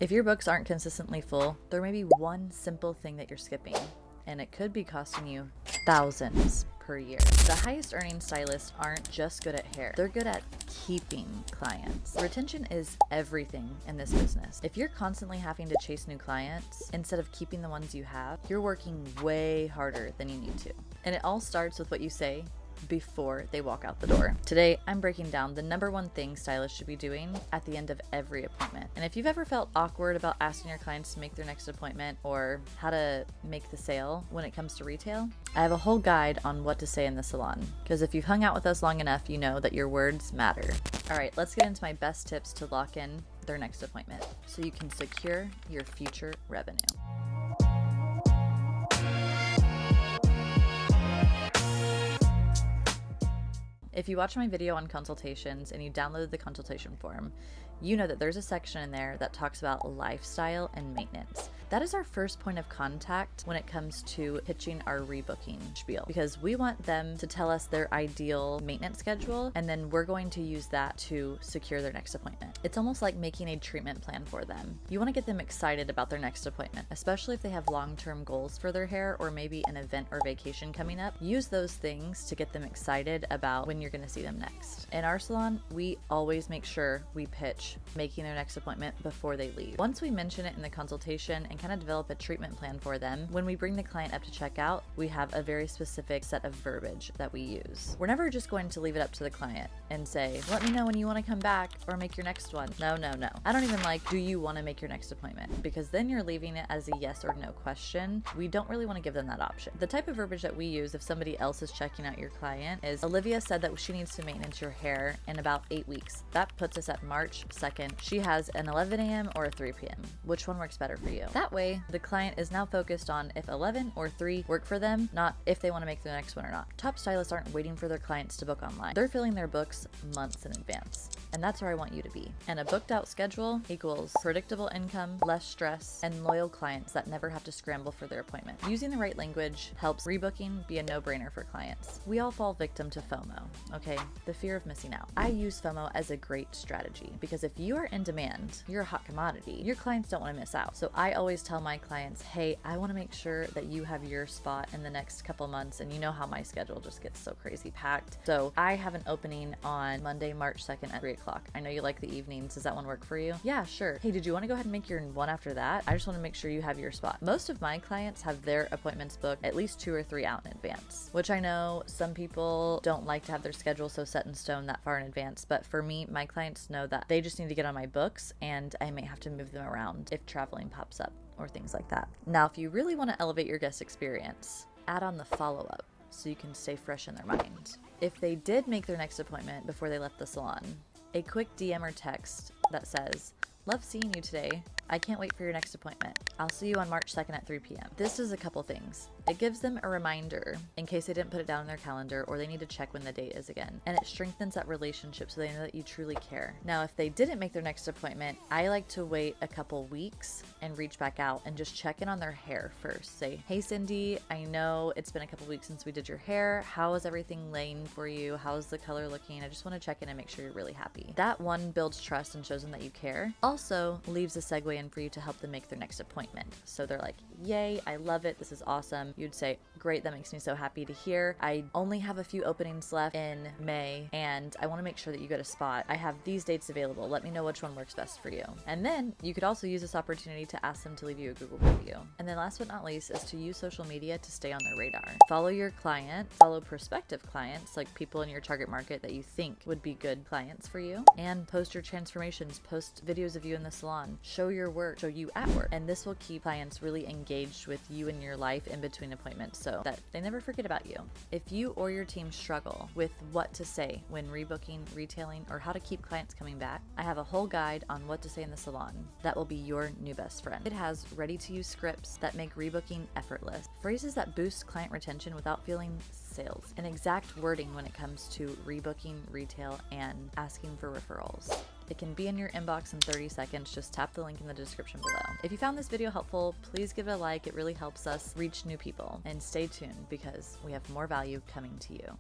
If your books aren't consistently full, there may be one simple thing that you're skipping, and it could be costing you thousands per year. The highest earning stylists aren't just good at hair, they're good at keeping clients. Retention is everything in this business. If you're constantly having to chase new clients instead of keeping the ones you have, you're working way harder than you need to. And it all starts with what you say before they walk out the door. Today, I'm breaking down the #1 thing stylists should be doing at the end of every appointment. And if you've ever felt awkward about asking your clients to make their next appointment or how to make the sale when it comes to retail, I have a whole guide on what to say in the salon. Because if you've hung out with us long enough, you know that your words matter. All right, let's get into my best tips to lock in their next appointment so you can secure your future revenue. If you watch my video on consultations and you downloaded the consultation form, you know that there's a section in there that talks about lifestyle and maintenance. That is our first point of contact when it comes to pitching our rebooking spiel, because we want them to tell us their ideal maintenance schedule, and then we're going to use that to secure their next appointment. It's almost like making a treatment plan for them. You want to get them excited about their next appointment, especially if they have long-term goals for their hair or maybe an event or vacation coming up. Use those things to get them excited about when you're going to see them next. In our salon, we always make sure we pitch making their next appointment before they leave. Once we mention it in the consultation and kind of develop a treatment plan for them, when we bring the client up to check out, we have a very specific set of verbiage that we use. We're never just going to leave it up to the client and say, let me know when you want to come back or make your next one. No. I don't even like, do you want to make your next appointment? Because then you're leaving it as a yes or no question. We don't really want to give them that option. The type of verbiage that we use if somebody else is checking out your client is, Olivia said that she needs to maintenance your hair in about 8 weeks. That puts us at March 2nd. She has an 11 a.m. or a 3 p.m. Which one works better for you? That way, the client is now focused on if 11 or 3 work for them, not if they want to make the next one or not. Top stylists aren't waiting for their clients to book online. They're filling their books months in advance. And that's where I want you to be. And a booked out schedule equals predictable income, less stress, and loyal clients that never have to scramble for their appointment. Using the right language helps rebooking be a no-brainer for clients. We all fall victim to FOMO, okay? The fear of missing out. I use FOMO as a great strategy because if you are in demand, you're a hot commodity, your clients don't want to miss out. So I always tell my clients, hey, I want to make sure that you have your spot in the next couple months, and you know how my schedule just gets so crazy packed. So I have an opening on Monday, March 2nd at 3 o'clock. I know you like the evenings. Does that one work for you? Yeah, sure. Hey, did you want to go ahead and make your one after that? I just want to make sure you have your spot. Most of my clients have their appointments booked at least 2 or 3 out in advance, which I know some people don't like to have their schedule so set in stone that far in advance. But for me, my clients know that they just need to get on my books, and I may have to move them around if traveling pops up or things like that. Now, if you really want to elevate your guest experience, add on the follow-up so you can stay fresh in their mind. If they did make their next appointment before they left the salon, a quick DM or text that says, love seeing you today. I can't wait for your next appointment. I'll see you on March 2nd at 3 p.m. This does a couple things. It gives them a reminder in case they didn't put it down in their calendar or they need to check when the date is again. And it strengthens that relationship so they know that you truly care. Now, if they didn't make their next appointment, I like to wait a couple weeks and reach back out and just check in on their hair first. Say, hey Cindy, I know it's been a couple weeks since we did your hair. How is everything laying for you? How's the color looking? I just want to check in and make sure you're really happy. That one builds trust and shows them that you care. Also leaves a segue in for you to help them make their next appointment. So they're like, yay, I love it. This is awesome. You'd say, great, that makes me so happy to hear. I only have a few openings left in May, and I want to make sure that you get a spot. I have these dates available. Let me know which one works best for you. And then you could also use this opportunity to ask them to leave you a Google review. And then last but not least is to use social media to stay on their radar. Follow your client, follow prospective clients, like people in your target market that you think would be good clients for you, and post your transformations, post videos of you in the salon, show your work, show you at work. And this will keep clients really engaged with you in your life in between appointments so that they never forget about you. If you or your team struggle with what to say when rebooking, retailing, or how to keep clients coming back, I have a whole guide on what to say in the salon that will be your new best friend. It has ready-to-use scripts that make rebooking effortless, phrases that boost client retention without feeling sales, and exact wording when it comes to rebooking, retail, and asking for referrals. It can be in your inbox in 30 seconds. Just tap the link in the description below. If you found this video helpful, please give it a like. It really helps us reach new people. And stay tuned because we have more value coming to you.